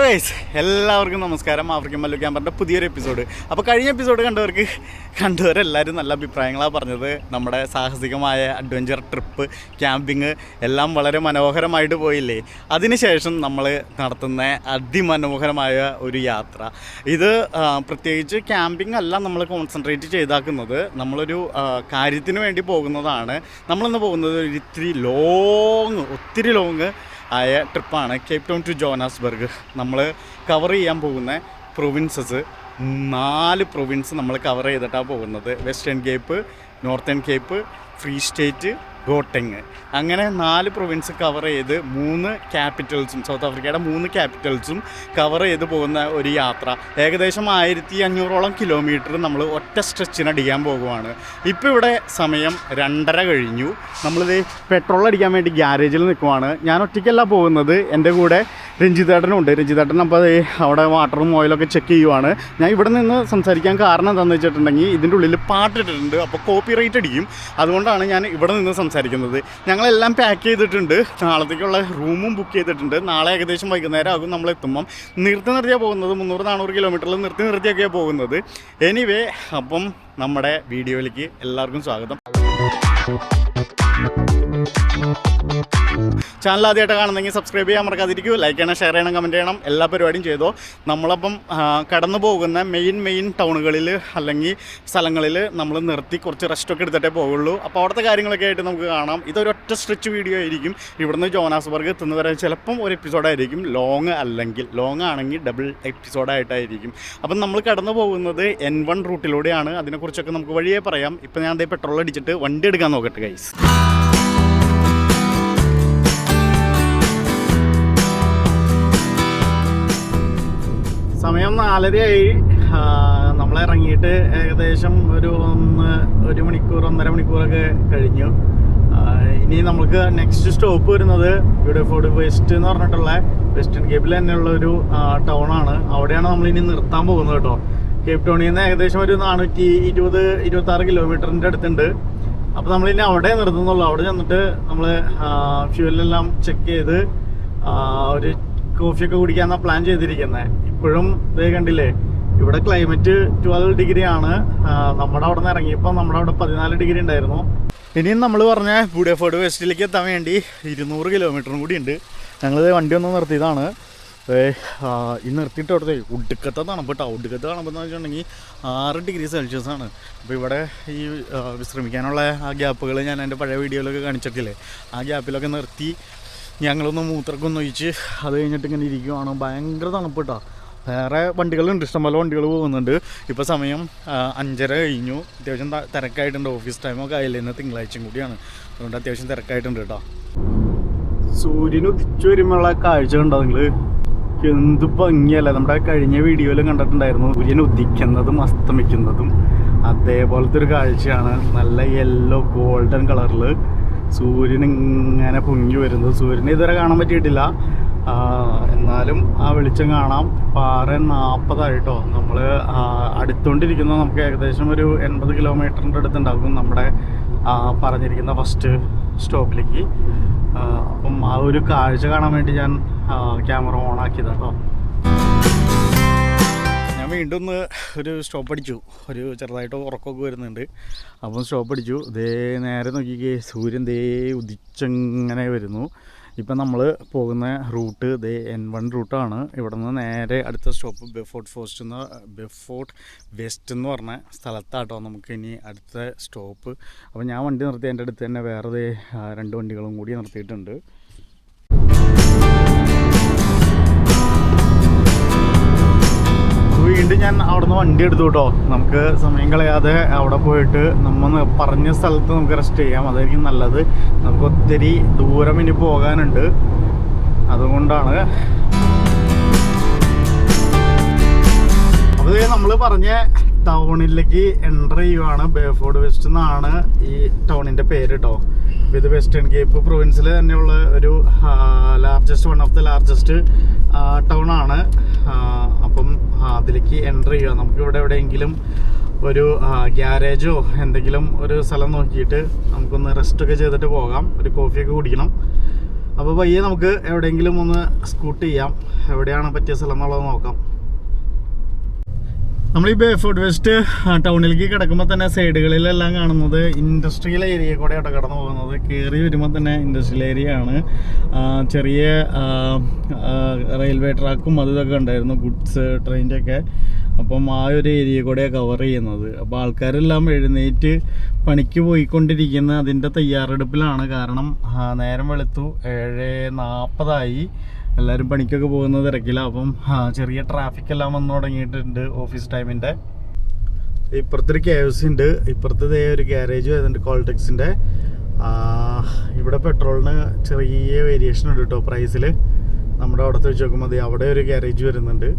Guys, എല്ലാവർക്കും നമസ്കാരം. African Mallu ക്യാമ്പറിൻ്റെ പുതിയൊരു എപ്പിസോഡ്. അപ്പോൾ കഴിഞ്ഞ എപ്പിസോഡ് കണ്ടവരെല്ലാവരും നല്ല അഭിപ്രായങ്ങളാണ് പറഞ്ഞത്. നമ്മുടെ സാഹസികമായ അഡ്വഞ്ചർ ട്രിപ്പ്, ക്യാമ്പിങ് എല്ലാം വളരെ മനോഹരമായിട്ട് പോയില്ലേ. അതിനുശേഷം നമ്മൾ നടത്തുന്ന അതിമനോഹരമായ ഒരു യാത്ര. ഇത് പ്രത്യേകിച്ച് ക്യാമ്പിംഗ് അല്ല നമ്മൾ കോൺസെൻട്രേറ്റ് ചെയ്താക്കുന്നത്, നമ്മളൊരു കാര്യത്തിന് വേണ്ടി പോകുന്നതാണ്. നമ്മളിന്ന് പോകുന്നത് ഒത്തിരി ലോങ് ആയ ട്രിപ്പാണ്. Cape Town to Johannesburg. നമ്മൾ കവർ ചെയ്യാൻ പോകുന്ന പ്രൊവിൻസസ് 4 പ്രൊവിൻസ് നമ്മൾ കവർ ചെയ്തിട്ടാണ് പോകുന്നത്. Western Cape, Northern Cape, Free State, Gauteng. അങ്ങനെ 4 പ്രൊവിൻസ് കവർ ചെയ്ത് 3 ക്യാപിറ്റൽസും, സൗത്ത് ആഫ്രിക്കയുടെ 3 ക്യാപിറ്റൽസും കവർ ചെയ്ത് പോകുന്ന ഒരു യാത്ര. ഏകദേശം 1500ഓളം കിലോമീറ്റർ നമ്മൾ ഒറ്റ സ്ട്രെച്ചിന് അടിക്കാൻ പോകുവാണ്. ഇപ്പോൾ ഇവിടെ സമയം 2:30 കഴിഞ്ഞു. നമ്മളിത് പെട്രോൾ അടിക്കാൻ വേണ്ടി ഗ്യാരേജിൽ നിൽക്കുവാണ്. ഞാൻ ഒറ്റയ്ക്കല്ല പോകുന്നത്, എൻ്റെ കൂടെ രഞ്ജിത്തേട്ടനുണ്ട്. രഞ്ജിത്തേട്ടൻ അപ്പോൾ അവിടെ വാട്ടറും ഓയിലൊക്കെ ചെക്ക് ചെയ്യുവാണ്. ഞാൻ ഇവിടെ നിന്ന് സംസാരിക്കാൻ കാരണം എന്താണെന്ന് വെച്ചിട്ടുണ്ടെങ്കിൽ ഇതിൻ്റെ ഉള്ളിൽ പാട്ടിട്ടിട്ടുണ്ട്, അപ്പോൾ കോപ്പി റൈറ്റ് അടിക്കും. അതുകൊണ്ടാണ് ഞാൻ ഇവിടെ നിന്ന് സംസാരിക്കുന്നത്. ഞങ്ങളെല്ലാം പാക്ക് ചെയ്തിട്ടുണ്ട്, നാളത്തേക്കുള്ള റൂമും ബുക്ക് ചെയ്തിട്ടുണ്ട്. നാളെ ഏകദേശം വൈകുന്നേരം ആകും നമ്മൾ എത്തുമ്പം. നിർത്തിയാണ് പോകുന്നത്, 300-400 കിലോമീറ്ററിൽ നിർത്തിയൊക്കെയാണ് പോകുന്നത്. എനിവേ, അപ്പം നമ്മുടെ വീഡിയോയിലേക്ക് എല്ലാവർക്കും സ്വാഗതം. ചാനൽ ആദ്യമായിട്ട് കാണുന്നെങ്കിൽ സബ്സ്ക്രൈബ് ചെയ്യാൻ മറക്കാതിരിക്കും. ലൈക്ക് ചെയ്യണം, ഷെയർ ചെയ്യണം, കമൻറ്റ് ചെയ്യണം. എല്ലാ പരിപാടിയും ചെയ്തോ. നമ്മളപ്പം കടന്നു പോകുന്ന മെയിൻ ടൗണുകളിൽ അല്ലെങ്കിൽ സ്ഥലങ്ങളിൽ നമ്മൾ നിർത്തി കുറച്ച് റെസ്റ്റൊക്കെ എടുത്തിട്ടേ പോകുള്ളൂ. അപ്പോൾ അവിടുത്തെ കാര്യങ്ങളൊക്കെ ആയിട്ട് നമുക്ക് കാണാം. ഇതൊരൊറ്റ സ്ട്രെച്ച് വീഡിയോ ആയിരിക്കും. ഇവിടുന്ന് ജോനാസ്ബർഗ് എത്തുന്നവരെ ചിലപ്പം ഒരു എപ്പിസോഡായിരിക്കും, ലോങ് ആണെങ്കിൽ ഡബിൾ എപ്പിസോഡായിട്ടായിരിക്കും. അപ്പം നമ്മൾ കടന്നു പോകുന്നത് N1 റൂട്ടിലൂടെയാണ്. അതിനെക്കുറിച്ചൊക്കെ നമുക്ക് വഴിയേ പറയാം. ഇപ്പം ഞാൻ പെട്രോൾ അടിച്ചിട്ട് വണ്ടി എടുക്കാൻ നോക്കട്ടെ ഗൈസ്. സമയം 4:30 നമ്മൾ ഇറങ്ങിയിട്ട് ഏകദേശം ഒരു 1 മണിക്കൂർ 1.5 മണിക്കൂറൊക്കെ കഴിഞ്ഞു. ഇനി നമുക്ക് നെക്സ്റ്റ് സ്റ്റോപ്പ് വരുന്നത് ബ്യൂട്ടിഫോർഡ് വെസ്റ്റ് എന്ന് പറഞ്ഞിട്ടുള്ള വെസ്റ്റേൺ കേപ്പിൽ തന്നെയുള്ള ഒരു ടൗണാണ്. അവിടെയാണ് നമ്മളിനി നിർത്താൻ പോകുന്നത് കേട്ടോ. കേപ്പ് ടൗണിൽ നിന്ന് ഏകദേശം ഒരു 426 കിലോമീറ്ററിൻ്റെ അടുത്തുണ്ട്. അപ്പോൾ നമ്മളിനി അവിടെ നിർത്തുന്നുള്ളൂ. അവിടെ ചെന്നിട്ട് നമ്മൾ ഫ്യൂവലെല്ലാം ചെക്ക് ചെയ്ത് ഒരു കോഫിയൊക്കെ കുടിക്കാനാണ് പ്ലാൻ ചെയ്തിരിക്കുന്നത്. ഇപ്പോഴും ഇതേ കണ്ടില്ലേ, ഇവിടെ ക്ലൈമറ്റ് 12 ഡിഗ്രി ആണ്. നമ്മുടെ അവിടെ നിന്ന് ഇറങ്ങിയപ്പോൾ നമ്മുടെ അവിടെ 14 ഡിഗ്രി ഉണ്ടായിരുന്നു. ഇനിയും നമ്മൾ പറഞ്ഞ ബ്യൂട്ടിഫോർഡ് വെസ്റ്റിലേക്ക് എത്താൻ വേണ്ടി 200 കിലോമീറ്ററും കൂടി ഉണ്ട്. ഞങ്ങളിത് വണ്ടി ഒന്ന് നിർത്തിയതാണ്. ഈ നിർത്തിയിട്ട് അവിടുത്തെ ഒടുക്കത്തെ തണുപ്പ് കേട്ടോ. ഒടുക്കത്തെ തണുപ്പെന്ന് വെച്ചിട്ടുണ്ടെങ്കിൽ 6 ഡിഗ്രി സെൽഷ്യസ് ആണ്. അപ്പോൾ ഇവിടെ ഈ വിശ്രമിക്കാനുള്ള ആ ഗ്യാപ്പുകൾ ഞാൻ എൻ്റെ പഴയ വീഡിയോയിലൊക്കെ കാണിച്ചിട്ടില്ലേ, ആ ഗ്യാപ്പിലൊക്കെ നിർത്തി ഞങ്ങളൊന്ന് മൂത്രക്കൊന്ന് ഒഴിച്ച് അത് കഴിഞ്ഞിട്ട് ഇങ്ങനെ ഇരിക്കുവാണ്. ഭയങ്കര തണുപ്പ് കേട്ടോ. വേറെ വണ്ടികളുണ്ട്, ഇഷ്ടംപോലെ വണ്ടികൾ പോകുന്നുണ്ട്. ഇപ്പോൾ സമയം 5:30 കഴിഞ്ഞു. അത്യാവശ്യം തിരക്കായിട്ടുണ്ട്. ഓഫീസ് ടൈമൊക്കെ ആയില്ലേ, ഇന്ന് തിങ്കളാഴ്ചയും കൂടിയാണ്. അതുകൊണ്ട് അത്യാവശ്യം തിരക്കായിട്ടുണ്ട് കേട്ടോ. സൂര്യൻ ഉദിച്ചു വരുമ്പോഴുള്ള കാഴ്ച കണ്ടോ നിങ്ങൾ? എന്ത് ഭംഗിയല്ലേ. നമ്മുടെ കഴിഞ്ഞ വീഡിയോയിൽ കണ്ടിട്ടുണ്ടായിരുന്നു സൂര്യൻ ഉദിക്കുന്നതും അസ്തമിക്കുന്നതും. അതേപോലത്തെ ഒരു കാഴ്ചയാണ്. നല്ല യെല്ലോ ഗോൾഡൻ കളറിൽ സൂര്യൻ ഇങ്ങനെ പൊങ്ങി വരുന്നത്. സൂര്യനെ ഇതുവരെ കാണാൻ പറ്റിയിട്ടില്ല, എന്നാലും ആ വെളിച്ചം കാണാം. 6:40 ആയിട്ടോ. നമ്മൾ അടുത്തുകൊണ്ടിരിക്കുന്നത് നമുക്ക് ഏകദേശം ഒരു 80 കിലോമീറ്ററിൻ്റെ അടുത്തുണ്ടാകും നമ്മുടെ പറഞ്ഞിരിക്കുന്ന ഫസ്റ്റ് സ്റ്റോപ്പിലേക്ക്. അപ്പം ആ ഒരു കാഴ്ച കാണാൻ വേണ്ടി ഞാൻ ക്യാമറ ഓൺ ആക്കിയതാട്ടോ. ഞാൻ വീണ്ടും ഒരു സ്റ്റോപ്പ് അടിച്ചു. ഒരു ചെറുതായിട്ട് ഉറക്കമൊക്കെ വരുന്നുണ്ട്. അപ്പം സ്റ്റോപ്പ് അടിച്ചു. നേരെ നോക്കിക്കേ, സൂര്യൻ ഉദിച്ചങ്ങനെ വരുന്നു. ഇപ്പം നമ്മൾ പോകുന്ന റൂട്ട് N1 റൂട്ടാണ്. ഇവിടെ നിന്ന് നേരെ അടുത്ത സ്റ്റോപ്പ് ബെഫോർട്ട് വെസ്റ്റ് എന്ന് പറഞ്ഞ സ്ഥലത്താട്ടോ നമുക്ക് ഇനി അടുത്ത സ്റ്റോപ്പ്. അപ്പോൾ ഞാൻ വണ്ടി നിർത്തി എൻ്റെ അടുത്ത് തന്നെ വേറെ 2 വണ്ടികളും കൂടി നിർത്തിയിട്ടുണ്ട്. വീണ്ടും ഞാൻ അവിടെ നിന്ന് വണ്ടി എടുത്തു കേട്ടോ. നമുക്ക് സമയം കളയാതെ അവിടെ പോയിട്ട് നമ്മൾ പറഞ്ഞ സ്ഥലത്ത് നമുക്ക് റെസ്റ്റ് ചെയ്യാം, അതായിരിക്കും നല്ലത്. നമുക്ക് ഒത്തിരി ദൂരം ഇനി പോകാനുണ്ട്, അതുകൊണ്ടാണ്. അപ്പോൾ നമ്മൾ പറഞ്ഞ ടൗണിലേക്ക് എൻ്റർ ചെയ്യുവാണ്. ബെഫോർഡ് വെസ്റ്റ് എന്നാണ് ഈ ടൗണിൻ്റെ പേര് കേട്ടോ. ഇത് വെസ്റ്റേൺ കേപ്പ് പ്രൊവിൻസിൽ തന്നെയുള്ള ഒരു വൺ ഓഫ് ദ ലാർജസ്റ്റ് ടൗണാണ്. അപ്പം അതിലേക്ക് എൻ്റർ ചെയ്യുക. നമുക്കിവിടെ എവിടെയെങ്കിലും ഒരു ഗ്യാരേജോ എന്തെങ്കിലും ഒരു സ്ഥലം നോക്കിയിട്ട് നമുക്കൊന്ന് റെസ്റ്റൊക്കെ ചെയ്തിട്ട് പോകാം. ഒരു കോഫിയൊക്കെ കുടിക്കണം. അപ്പോൾ പയ്യെ നമുക്ക് എവിടെയെങ്കിലും ഒന്ന് സ്കൂട്ട് ചെയ്യാം. എവിടെയാണ് പറ്റിയ സ്ഥലം എന്നുള്ളത് നോക്കാം. നമ്മൾ ഈ ബേഫോർട്ട് വെസ്റ്റ് ടൗണിലേക്ക് കിടക്കുമ്പോൾ തന്നെ സൈഡുകളിലെല്ലാം കാണുന്നത് ഇൻഡസ്ട്രിയൽ ഏരിയ കൂടെയാണ് കടന്നു പോകുന്നത്. കയറി വരുമ്പോൾ തന്നെ ഇൻഡസ്ട്രിയൽ ഏരിയ ആണ്. ചെറിയ റെയിൽവേ ട്രാക്കും അതും ഇതൊക്കെ ഉണ്ടായിരുന്നു, ഗുഡ്സ് ട്രെയിൻ്റെ ഒക്കെ. അപ്പം ആ ഒരു ഏരിയ കൂടെയാണ് കവർ ചെയ്യുന്നത്. അപ്പോൾ ആൾക്കാരെല്ലാം എഴുന്നേറ്റ് പണിക്ക് പോയിക്കൊണ്ടിരിക്കുന്ന അതിൻ്റെ തയ്യാറെടുപ്പിലാണ്. കാരണം നേരം വെളുത്തു, 7:40 എല്ലാവരും പണിക്കൊക്കെ പോകുന്ന തിരക്കില്ല. അപ്പം ചെറിയ ട്രാഫിക്കെല്ലാം വന്നു തുടങ്ങിയിട്ടുണ്ട് ഓഫീസ് ടൈമിൻ്റെ. ഇപ്പുറത്തൊരു KFC ഉണ്ട്, ഇപ്പുറത്തെ ഒരു ഗ്യാരേജ് വരുന്നുണ്ട് കോൾടെക്സിൻ്റെ. ഇവിടെ പെട്രോളിന് ചെറിയ വേരിയേഷൻ ഉണ്ട് കേട്ടോ പ്രൈസിൽ. നമ്മുടെ അവിടുത്തെ വെച്ച് നോക്കുമ്പോൾ അവിടെ ഒരു ഗ്യാരേജ് വരുന്നുണ്ട്.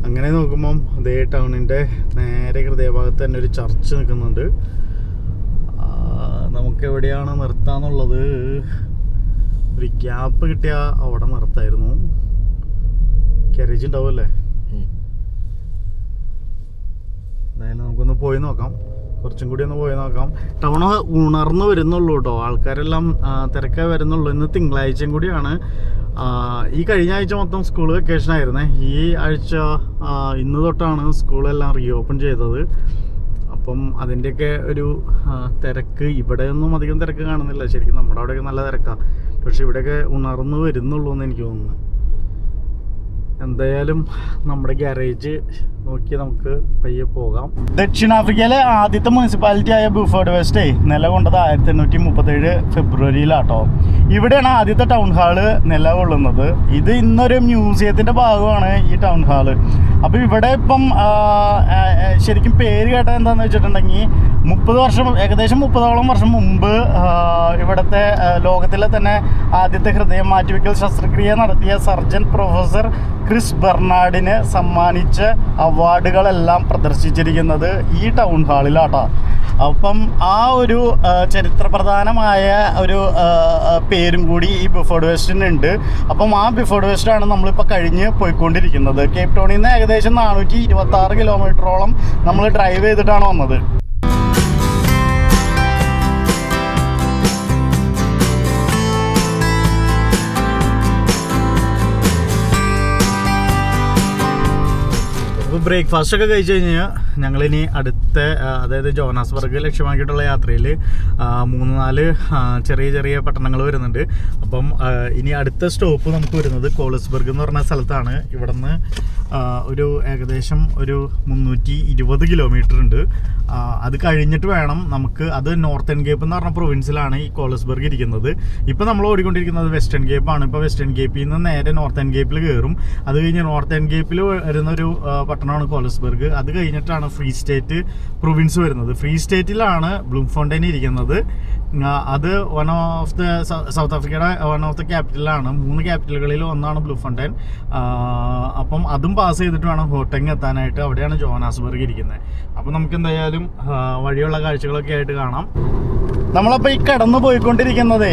അങ്ങനെ നോക്കുമ്പം അതേ ടൗണിൻ്റെ നേരെ ഹൃദയഭാഗത്ത് തന്നെ ഒരു ചർച്ച് നിൽക്കുന്നുണ്ട്. നമുക്ക് എവിടെയാണ് നിർത്താന്നുള്ളത്, ഒരു ഗ്യാപ്പ് കിട്ടിയാൽ അവിടെ നിർത്തായിരുന്നു. ഗ്യാരേജ് ഉണ്ടാവുമല്ലേ? എന്തായാലും നമുക്കൊന്ന് പോയി നോക്കാം, കുറച്ചും കൂടി ഒന്ന് പോയി നോക്കാം. ടൗൺ ഉണർന്നു വരുന്നുള്ളൂ കേട്ടോ, ആൾക്കാരെല്ലാം തിരക്കായി വരുന്നുള്ളൂ. ഇന്ന് തിങ്കളാഴ്ചയും കൂടിയാണ്. ഈ കഴിഞ്ഞ ആഴ്ച മൊത്തം സ്കൂൾ വെക്കേഷൻ ആയിരുന്നേ. ഈ ആഴ്ച ഇന്ന് തൊട്ടാണ് സ്കൂളെല്ലാം റീഓപ്പൺ ചെയ്തത്. അപ്പം അതിൻ്റെയൊക്കെ ഒരു തിരക്ക് ഇവിടെയൊന്നും അധികം തിരക്ക് കാണുന്നില്ല. ശരിക്കും നമ്മുടെ അവിടെയൊക്കെ നല്ല തിരക്കാണ്, പക്ഷെ ഇവിടെയൊക്കെ ഉണർന്നു വരുന്നുള്ളൂ എന്ന് എനിക്ക് തോന്നുന്നു. എന്തായാലും നമ്മുടെ ഗ്യാരേജ് നോക്കി നമുക്ക് പയ്യെ പോകാം. ദക്ഷിണാഫ്രിക്കയിലെ ആദ്യത്തെ മുനിസിപ്പാലിറ്റി ആയ ബേഫോർട്ട് വെസ്റ്റ് നിലകൊണ്ടത് 1837 ഫെബ്രുവരിയിലാട്ടോ. ഇവിടെയാണ് ആദ്യത്തെ ടൗൺ ഹാള് നിലകൊള്ളുന്നത്. ഇത് ഇന്നൊരു മ്യൂസിയത്തിൻ്റെ ഭാഗമാണ് ഈ ടൗൺ ഹാള്. അപ്പോൾ ഇവിടെ ഇപ്പം ശരിക്കും പേര് കേട്ടത് എന്താണെന്ന് വെച്ചിട്ടുണ്ടെങ്കിൽ 30 വർഷം, ഏകദേശം 30ഓളം വർഷം മുമ്പ് ഇവിടുത്തെ ലോകത്തിലെ തന്നെ ആദ്യത്തെ ഹൃദയം മാറ്റിവെക്കൽ ശസ്ത്രക്രിയ നടത്തിയ സർജൻ പ്രൊഫസർ ക്രിസ് ബെർണാഡിന് സമ്മാനിച്ച അവാർഡുകളെല്ലാം പ്രദർശിച്ചിരിക്കുന്നത് ഈ ടൗൺ ഹാളിലാട്ടോ. അപ്പം ആ ഒരു ചരിത്രപ്രധാനമായ ഒരു പേരും കൂടി ഈ ബേഫോർട്ട് വെസ്റ്റിനുണ്ട്. അപ്പം ആ ബേഫോർട്ട് വെസ്റ്റാണ് നമ്മളിപ്പോൾ കഴിഞ്ഞ് പോയിക്കൊണ്ടിരിക്കുന്നത്. കേപ്പ് ടൗണിൽ നിന്ന് ഏകദേശം 426 കിലോമീറ്ററോളം നമ്മൾ ഡ്രൈവ് ചെയ്തിട്ടാണ് വന്നത്. അപ്പോൾ ബ്രേക്ക്ഫാസ്റ്റ് ഒക്കെ കഴിച്ച് കഴിഞ്ഞാൽ ഞങ്ങളിനി അടുത്ത, അതായത് ജോഹാനസ്ബർഗ് ലക്ഷ്യമാക്കിയിട്ടുള്ള യാത്രയിൽ 3-4 ചെറിയ ചെറിയ പട്ടണങ്ങൾ വരുന്നുണ്ട്. അപ്പം ഇനി അടുത്ത സ്റ്റോപ്പ് നമുക്ക് വരുന്നത് കോളസ്ബർഗ് എന്ന് പറഞ്ഞ സ്ഥലത്താണ്. ഇവിടെ നിന്ന് ഒരു ഏകദേശം ഒരു 320 കിലോമീറ്റർ ഉണ്ട്. അത് കഴിഞ്ഞിട്ട് വേണം നമുക്ക്, അത് നോർത്തേൺ കേപ്പ് എന്ന് പറഞ്ഞ പ്രൊവിൻസിലാണ് ഈ കോളസ്ബർഗ് ഇരിക്കുന്നത്. ഇപ്പോൾ നമ്മൾ ഓടിക്കൊണ്ടിരിക്കുന്നത് വെസ്റ്റേൺ കേപ്പാണ്. ഇപ്പോൾ വെസ്റ്റേൺ കേപ്പിൽ നിന്ന് നേരെ നോർത്തേൺ കേപ്പിൽ കയറും. അത് കഴിഞ്ഞ് നോർത്തേൺ കേപ്പിൽ വരുന്നൊരു പട്ടണമാണ് കോളസ്ബർഗ്. അത് കഴിഞ്ഞിട്ടാണ് ഫ്രീ സ്റ്റേറ്റ് പ്രൊവിൻസ് വരുന്നത്. ഫ്രീ സ്റ്റേറ്റിലാണ് ബ്ലൂംഫോണ്ടെയിൻ ഇരിക്കുന്നത്. അത് വൺ ഓഫ് ദ സൗത്ത് ആഫ്രിക്കയുടെ വൺ ഓഫ് ദ ക്യാപിറ്റലാണ്. 3 ക്യാപിറ്റലുകളിൽ ഒന്നാണ് ബ്ലൂംഫോണ്ടെയിൻ. അപ്പം അതും പാസ് ചെയ്തിട്ട് വേണം ഹോട്ടെങ് എത്താനായിട്ട്. അവിടെയാണ് ജോഹാനസ്ബർഗ് ഇരിക്കുന്നത്. അപ്പം നമുക്ക് എന്തായാലും വഴിയുള്ള കാഴ്ചകളൊക്കെ ആയിട്ട് കാണാം. നമ്മളപ്പോൾ ഈ കടന്നു പോയിക്കൊണ്ടിരിക്കുന്നത്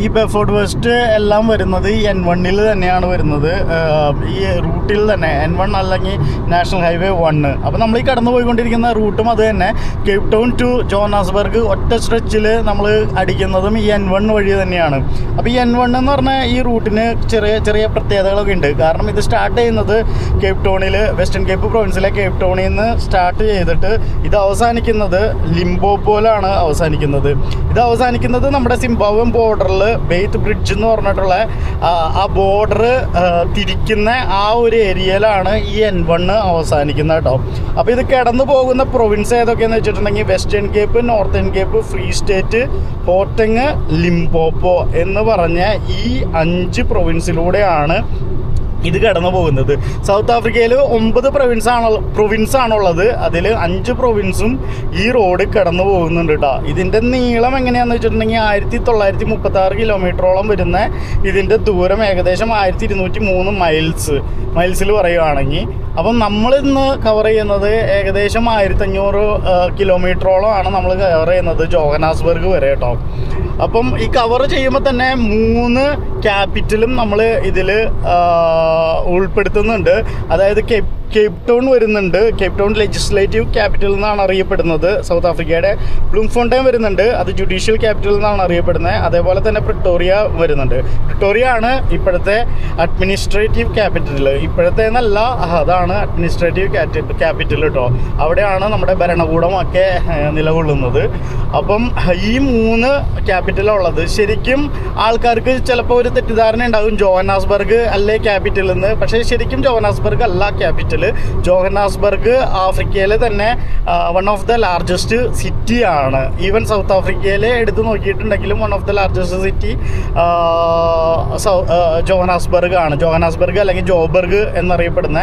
ഈ ബേഫോർട്ട് വെസ്റ്റ് എല്ലാം വരുന്നത് ഈ N1 തന്നെയാണ് വരുന്നത്. ഈ റൂട്ടിൽ തന്നെ N1 അല്ലെങ്കിൽ നാഷണൽ ഹൈവേ 1. അപ്പോൾ നമ്മൾ ഈ കടന്നു പോയിക്കൊണ്ടിരിക്കുന്ന റൂട്ടും അത് തന്നെ. കേപ്പ് ടൗൺ ടു ജോഹാനസ്ബർഗ് ഒറ്റ സ്ട്രെച്ചിൽ നമ്മൾ അടിക്കുന്നതും ഈ N1 വഴി തന്നെയാണ്. അപ്പോൾ ഈ N1 എന്ന് പറഞ്ഞാൽ ഈ റൂട്ടിന് ചെറിയ ചെറിയ പ്രത്യേകതകളൊക്കെ ഉണ്ട്. കാരണം ഇത് സ്റ്റാർട്ട് ചെയ്യുന്നത് കേപ്പ് ടൗണിൽ, വെസ്റ്റേൺ കേപ്പ് പ്രൊവിൻസിലെ കേപ്പ് ടൗണിൽ നിന്ന് സ്റ്റാർട്ട് ചെയ്തിട്ട് ഇത് അവസാനിക്കുന്നത് ലിംപോപ്പോയിലാണ് അവസാനിക്കുന്നത്. ഇത് അവസാനിക്കുന്നത് നമ്മുടെ സിംബാബ്വെ ബോർഡറിൽ ബെയ്ത്ത് ബ്രിഡ്ജ് എന്ന് പറഞ്ഞിട്ടുള്ള ആ ബോർഡർ തിരിക്കുന്ന ആ ഒരു ഏരിയയിലാണ് ഈ N1 അവസാനിക്കുന്നത് കേട്ടോ. അപ്പോൾ ഇത് കിടന്നു പോകുന്ന പ്രൊവിൻസ് ഏതൊക്കെയെന്ന് വെച്ചിട്ടുണ്ടെങ്കിൽ Western Cape, Northern Cape, Free State, Gauteng, Limpopo എന്ന് പറഞ്ഞ ഈ 5 പ്രൊവിൻസിലൂടെയാണ് ഇത് കടന്നു പോകുന്നത്. സൗത്ത് ആഫ്രിക്കയിൽ 9 പ്രൊവിൻസാണുള്ളത്. അതിൽ 5 പ്രൊവിൻസും ഈ റോഡ് കടന്നു പോകുന്നുണ്ട് കേട്ടോ. ഇതിൻ്റെ നീളം എങ്ങനെയാണെന്ന് വെച്ചിട്ടുണ്ടെങ്കിൽ 1936 കിലോമീറ്ററോളം വരുന്ന ഇതിൻ്റെ ദൂരം ഏകദേശം 1203 മൈൽസിൽ പറയുകയാണെങ്കിൽ. അപ്പം നമ്മളിന്ന് കവർ ചെയ്യുന്നത് ഏകദേശം 1500 കിലോമീറ്ററോളമാണ് നമ്മൾ കവർ ചെയ്യുന്നത് ജോഹാനസ്ബർഗ് വരെ കേട്ടോ. അപ്പം ഈ കവർ ചെയ്യുമ്പോൾ തന്നെ 3 ക്യാപിറ്റലും നമ്മൾ ഇതിൽ ഉൾപ്പെടുത്തുന്നുണ്ട്. അതായത് കേപ്പ് ടൗൺ വരുന്നുണ്ട്. കേപ്പ് ടൗൺ ലെജിസ്ലേറ്റീവ് ക്യാപിറ്റൽ എന്നാണ് അറിയപ്പെടുന്നത്. സൗത്ത് ആഫ്രിക്കയുടെ ബ്ലൂംഫോണ്ടെയിൻ വരുന്നുണ്ട്, അത് ജുഡീഷ്യൽ ക്യാപിറ്റൽ എന്നാണ് അറിയപ്പെടുന്നത്. അതേപോലെ തന്നെ പ്രിട്ടോറിയ വരുന്നുണ്ട്. പ്രിട്ടോറിയ ആണ് ഇപ്പോഴത്തെ അഡ്മിനിസ്ട്രേറ്റീവ് ക്യാപിറ്റൽ. ഇപ്പോഴത്തെ എന്നല്ല, അതാണ് അഡ്മിനിസ്ട്രേറ്റീവ് ക്യാപിറ്റൽ കേട്ടോ. അവിടെയാണ് നമ്മുടെ ഭരണകൂടമൊക്കെ നിലകൊള്ളുന്നത്. അപ്പം ഈ 3 ക്യാപിറ്റലുള്ളത്. ശരിക്കും ആൾക്കാർക്ക് ചിലപ്പോൾ ഒരു തെറ്റിദ്ധാരണ ഉണ്ടാകും, ജോഹന്നാസ്ബർഗ് അല്ലേ ക്യാപിറ്റൽ എന്ന്. പക്ഷേ ശരിക്കും ജോഹന്നാസ്ബർഗ് അല്ല ക്യാപിറ്റൽ. ജോഹന്നാസ്ബർഗ് ആഫ്രിക്കയിലെ തന്നെ one of the largest city ആണ്. ഈവൻ സൗത്ത് ആഫ്രിക്കയിൽ എടുത്ത് നോക്കിയിട്ടുണ്ടെങ്കിലും one of the largest city Johannesburg ആണ്. ജോഹന്നാസ്ബർഗ് അല്ലെങ്കിൽ ജോബർഗ് എന്നറിയപ്പെടുന്ന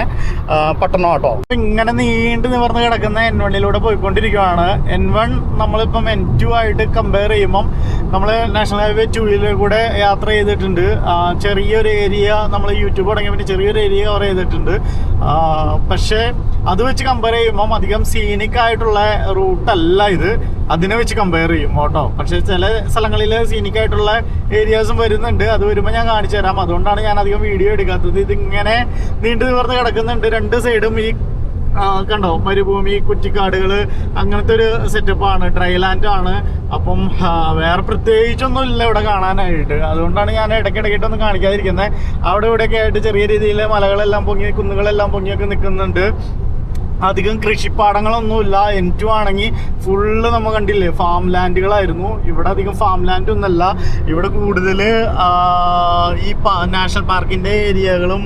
പട്ടണം കേട്ടോ. ഇങ്ങനെ നീണ്ടു നിവർന്ന് കിടക്കുന്ന N1 പോയിക്കൊണ്ടിരിക്കുകയാണ്. N1 നമ്മളിപ്പം N2 ആയിട്ട് കമ്പയർ ചെയ്യുമ്പം നമ്മൾ നാഷണൽ ഹൈവേ 2 കൂടെ യാത്ര ചെയ്തിട്ടുണ്ട്. ചെറിയൊരു ഏരിയ നമ്മൾ യൂട്യൂബ് തുടങ്ങിയ പിന്നെ ചെറിയൊരു ഏരിയ കവർ ചെയ്തിട്ടുണ്ട്. പക്ഷേ അത് വെച്ച് കമ്പയർ ചെയ്യുമ്പം അധികം സീനിക് ആയിട്ടുള്ള റൂട്ടല്ല ഇത്, അതിനെ വെച്ച് കമ്പയർ ചെയ്യും കേട്ടോ. പക്ഷേ ചില സ്ഥലങ്ങളിൽ സീനിക് ആയിട്ടുള്ള ഏരിയാസും വരുന്നുണ്ട്. അത് വരുമ്പോൾ ഞാൻ കാണിച്ചു തരാം. അതുകൊണ്ടാണ് ഞാൻ അധികം വീഡിയോ എടുക്കാത്തത്. ഇതിങ്ങനെ നീണ്ടു നിവർന്ന് കിടക്കുന്നുണ്ട്. 2 സൈഡും ഈ കണ്ടോ മരുഭൂമി, കുറ്റിക്കാടുകൾ, അങ്ങനത്തെ ഒരു സെറ്റപ്പാണ്. ഡ്രൈ ലാൻഡ് ആണ്. അപ്പം വേറെ പ്രത്യേകിച്ചൊന്നും ഇല്ല ഇവിടെ കാണാനായിട്ട്. അതുകൊണ്ടാണ് ഞാൻ ഇടയ്ക്കിടയ്ക്കിട്ടൊന്നും കാണിക്കാതിരിക്കുന്നത്. അവിടെ ഇവിടെയൊക്കെ ആയിട്ട് ചെറിയ രീതിയിൽ മലകളെല്ലാം പൊങ്ങി, കുന്നുകളെല്ലാം പൊങ്ങിയൊക്കെ നിൽക്കുന്നുണ്ട്. അധികം കൃഷിപ്പാടങ്ങളൊന്നുമില്ല. N2 ആണെങ്കിൽ ഫുള്ള് നമ്മൾ കണ്ടില്ലേ ഫാം ലാൻഡുകളായിരുന്നു. ഇവിടെ അധികം ഫാം ലാൻഡ് ഒന്നല്ല. ഇവിടെ കൂടുതൽ ഈ നാഷണൽ പാർക്കിൻ്റെ ഏരിയകളും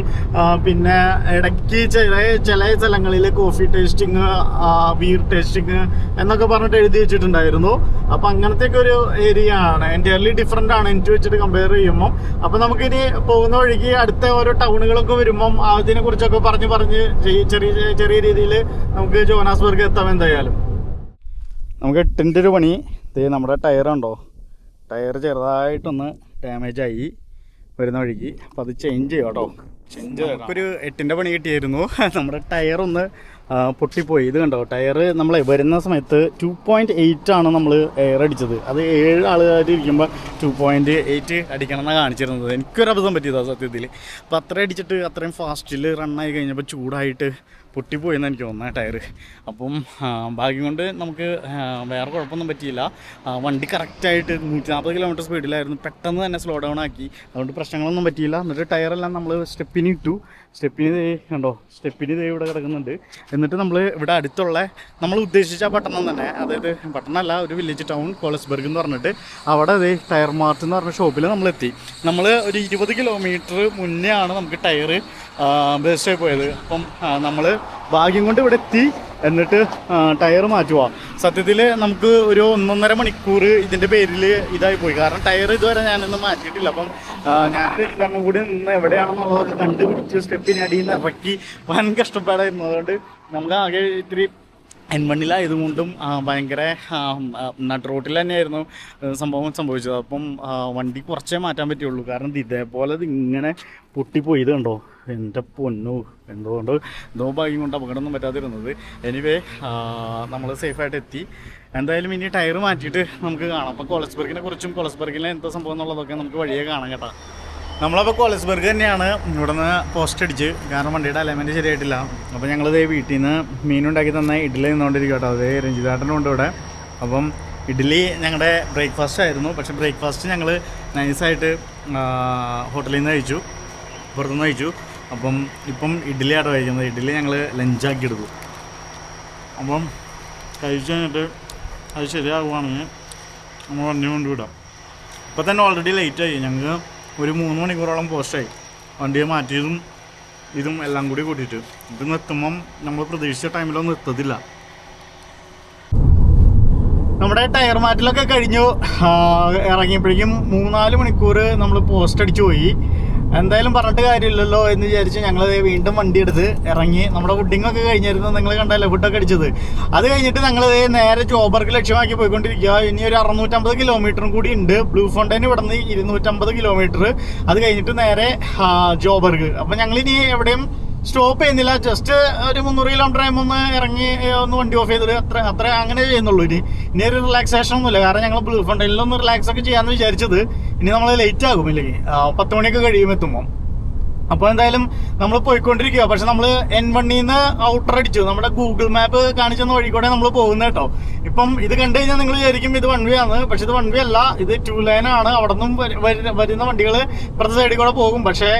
പിന്നെ ഇടയ്ക്ക് ചില സ്ഥലങ്ങളിൽ കോഫി ടേസ്റ്റിങ്, ബീർ ടേസ്റ്റിങ് എന്നൊക്കെ പറഞ്ഞിട്ട് എഴുതി വെച്ചിട്ടുണ്ടായിരുന്നു. അപ്പം അങ്ങനത്തെയൊക്കെ ഒരു ഏരിയ ആണ്. എൻ്റയർലി ഡിഫറെൻ്റ് ആണ് N2 വെച്ചിട്ട് കമ്പയർ ചെയ്യുമ്പം. അപ്പം നമുക്കിനി പോകുന്ന വഴിക്ക് അടുത്ത ഓരോ ടൗണുകളൊക്കെ വരുമ്പം അതിനെക്കുറിച്ചൊക്കെ പറഞ്ഞ് ചെറിയ രീതിയിൽ നമുക്ക് ജോഹന്നാസ്ബർഗ് എത്താം. എന്തായാലും നമുക്ക് 8ൻ്റെ ഒരു പണി. നമ്മുടെ ടയറുണ്ടോ, ടയർ ചെറുതായിട്ടൊന്ന് ഡാമേജായി വരുന്ന വഴിക്ക്. അപ്പോൾ അത് ചേഞ്ച് ചെയ്യാം കേട്ടോ. നമുക്കൊരു 8ൻ്റെ പണി കിട്ടിയായിരുന്നു. നമ്മുടെ ടയറൊന്ന് പൊട്ടിപ്പോയി. ഇത് കണ്ടോ, ടയർ നമ്മൾ വരുന്ന സമയത്ത് 2.8 ആണ് നമ്മൾ എയർ അടിച്ചത്. അത് 7 ആളുകാർ ഇരിക്കുമ്പോൾ 2.8 അടിക്കണം എന്നാണ് കാണിച്ചിരുന്നത്. എനിക്കൊരു അബദ്ധം പറ്റിയതാണ് സത്യത്തിൽ. അപ്പോൾ അത്രയും അടിച്ചിട്ട് അത്രയും ഫാസ്റ്റിൽ റണ്ണായി കഴിഞ്ഞപ്പോൾ ചൂടായിട്ട് പൊട്ടിപ്പോയെന്ന് എനിക്ക് തോന്നുന്നത് ടയർ. അപ്പം ഭാഗ്യം കൊണ്ട് നമുക്ക് വേറെ കുഴപ്പമൊന്നും പറ്റിയില്ല. വണ്ടി കറക്റ്റായിട്ട് 140 കിലോമീറ്റർ സ്പീഡിലായിരുന്നു. പെട്ടെന്ന് തന്നെ സ്ലോ ഡൗൺ ആക്കി. അതുകൊണ്ട് പ്രശ്നങ്ങളൊന്നും പറ്റിയില്ല. എന്നിട്ട് ടയറെല്ലാം നമ്മൾ സ്റ്റെപ്പിന് ഇട്ടു. സ്റ്റെപ്പിന് കണ്ടോ, സ്റ്റെപ്പിന് ഇവിടെ കിടക്കുന്നുണ്ട്. എന്നിട്ട് നമ്മൾ ഇവിടെ അടുത്തുള്ള നമ്മൾ ഉദ്ദേശിച്ച പട്ടണം തന്നെ, അതായത് പട്ടണമല്ല, ഒരു വില്ലേജ് ടൗൺ കോളസ്ബർഗ് എന്ന് പറഞ്ഞിട്ട്, അവിടെ ടയർ മാർട്ട് എന്ന് പറഞ്ഞ ഷോപ്പിൽ നമ്മളെത്തി. നമ്മൾ ഒരു 20 കിലോമീറ്റർ മുന്നേ ആണ് നമുക്ക് ടയർ ബേസ്റ്റായി പോയത്. അപ്പം നമ്മൾ ഭാഗ്യം കൊണ്ട് ഇവിടെ എത്തി. എന്നിട്ട് ടയർ മാറ്റുക. സത്യത്തിൽ നമുക്ക് ഒരു 1.5 മണിക്കൂർ ഇതിൻ്റെ പേരിൽ ഇതായി പോയി. കാരണം ടയർ ഇതുവരെ ഞാനൊന്നും മാറ്റിയിട്ടില്ല. അപ്പം ഞാൻ ഇതെല്ലാം കൂടി നിന്ന് എവിടെയാണെന്നുള്ളത് കണ്ടുപിടിച്ച് സ്റ്റെപ്പിന് അടിയിൽ നിന്ന് ഇറക്കി വൻ കഷ്ടപ്പാടായിരുന്നു. അതുകൊണ്ട് നമുക്ക് ആകെ ഇത്തിരി N1 ഭയങ്കര നട്ട് റോട്ടിൽ തന്നെയായിരുന്നു സംഭവിച്ചത്. അപ്പം വണ്ടി കുറച്ചേ മാറ്റാൻ പറ്റുള്ളൂ. കാരണം ഇതേപോലെ ഇങ്ങനെ പൊട്ടിപ്പോയി. ഇത് കണ്ടോ, എൻ്റെ പൊന്നു, എന്തോ ഭാഗ്യം കൊണ്ട് അപകടമൊന്നും പറ്റാതിരുന്നത്. എനിവേ നമ്മൾ സേഫായിട്ട് എത്തി. എന്തായാലും ഇനി ടയർ മാറ്റിയിട്ട് നമുക്ക് കാണാം. അപ്പോൾ കോളസ്ബർഗിനെ കുറിച്ചും കോളസ്ബർഗിലെ എന്താ സംഭവം എന്നുള്ളതൊക്കെ നമുക്ക് വഴിയേ കാണാം കേട്ടോ. നമ്മളപ്പോൾ കോളസ്ബർഗ് തന്നെയാണ്. ഇവിടെ നിന്ന് പോസ്റ്റ് അടിച്ച്, കാരണം വണ്ടിയുടെ അലൈൻമെൻറ്റ് ശരിയായിട്ടില്ല. അപ്പോൾ ഞങ്ങളിത് വീട്ടിൽ നിന്ന് മീനുണ്ടാക്കി തന്ന ഇഡ്ഡലി നിന്നുകൊണ്ടിരിക്കും കേട്ടോ. അതേ രഞ്ജിതാട്ടനുണ്ട് ഇവിടെ. അപ്പം ഇഡ്ഡലി ഞങ്ങളുടെ ബ്രേക്ക്ഫാസ്റ്റ് ആയിരുന്നു. പക്ഷേ ബ്രേക്ക്ഫാസ്റ്റ് ഞങ്ങൾ നൈസായിട്ട് ഹോട്ടലിൽ നിന്ന് കഴിച്ചു, പുറത്തുനിന്ന് കഴിച്ചു. അപ്പം ഇപ്പം ഇഡ്ഡലിയാണ് കഴിക്കുന്നത്. ഇഡ്ഡലി ഞങ്ങൾ ലഞ്ചാക്കി എടുത്തു. അപ്പം കഴിച്ച് കഴിഞ്ഞിട്ട് അത് ശരിയാകുവാണെങ്കിൽ നമ്മൾ വണ്ടി കൊണ്ടുവിടാം. ഇപ്പം തന്നെ ഓൾറെഡി ലേറ്റായി. ഞങ്ങൾക്ക് ഒരു 3 മണിക്കൂറോളം പോസ്റ്റായി. വണ്ടിയെ മാറ്റിയതും ഇതും എല്ലാം കൂടി കൂട്ടിയിട്ട്. ഇത് നിർത്തുമ്പം നമ്മൾ പ്രതീക്ഷിച്ച ടൈമിലൊന്നും എത്തത്തില്ല. നമ്മുടെ ടയർ മാറ്റിലൊക്കെ കഴിഞ്ഞു. ഇറങ്ങിയപ്പോഴേക്കും 3-4 മണിക്കൂർ നമ്മൾ പോസ്റ്റ് അടിച്ചു പോയി. എന്തായാലും പറഞ്ഞിട്ട് കാര്യമില്ലല്ലോ എന്ന് വിചാരിച്ച് ഞങ്ങൾ വീണ്ടും വണ്ടി എടുത്ത് ഇറങ്ങി. നമ്മുടെ ഫുഡിങ്ങൊക്കെ കഴിഞ്ഞിരുന്നു, നിങ്ങൾ കണ്ടല്ലോ ഫുഡൊക്കെ അടിച്ചത്. അത് കഴിഞ്ഞിട്ട് ഞങ്ങൾ നേരെ ജോബർഗ് ലക്ഷ്യമാക്കി പോയിക്കൊണ്ടിരിക്കുക. ഇനി ഒരു 650 കിലോമീറ്ററും കൂടി ഉണ്ട്. ബ്ലൂംഫോണ്ടെയിൻ ഇവിടെ നിന്ന് 250 കിലോമീറ്റർ. അത് കഴിഞ്ഞിട്ട് നേരെ ജോബർഗ്. അപ്പം ഞങ്ങളിനി എവിടെയും സ്റ്റോപ്പ് ചെയ്യുന്നില്ല. ജസ്റ്റ് ഒരു 300 കിലോമീറ്റർ ആകുമ്പോൾ ഒന്ന് ഇറങ്ങി ഒന്ന് വണ്ടി ഓഫ് ചെയ്തിട്ട് അത്ര അങ്ങനെ ചെയ്യുന്നുള്ളൂ. ഇനി ഒരു റിലാക്സേഷൻ ഒന്നുമില്ല. കാരണം ഞങ്ങൾ ബ്ലൂംഫോണ്ടെയിനിലൊന്ന് റിലാക്സ് ഒക്കെ ചെയ്യാമെന്ന് വിചാരിച്ചത്. ഇനി നമ്മൾ ലേറ്റ് ആകും, ഇല്ലെങ്കിൽ 10 മണിയൊക്കെ കഴിയും എത്തുമ്പോൾ. അപ്പോൾ എന്തായാലും നമ്മൾ പോയിക്കൊണ്ടിരിക്കുക. പക്ഷെ നമ്മൾ N1 ഔട്ടർ അടിച്ചു. നമ്മുടെ ഗൂഗിൾ മാപ്പ് കാണിച്ചെന്ന വഴി കൂടെ നമ്മൾ പോകുന്നത് കേട്ടോ. ഇപ്പം ഇത് കണ്ടു കഴിഞ്ഞാൽ നിങ്ങൾ വിചാരിക്കും ഇത് 1 വേ ആണ്. പക്ഷെ ഇത് 1 വേ അല്ല, ഇത് 2 ലൈൻ ആണ്. അവിടെ നിന്നും വരുന്ന വണ്ടികൾ ഇപ്പുറത്തെ സൈഡിൽ കൂടെ പോകും. പക്ഷേ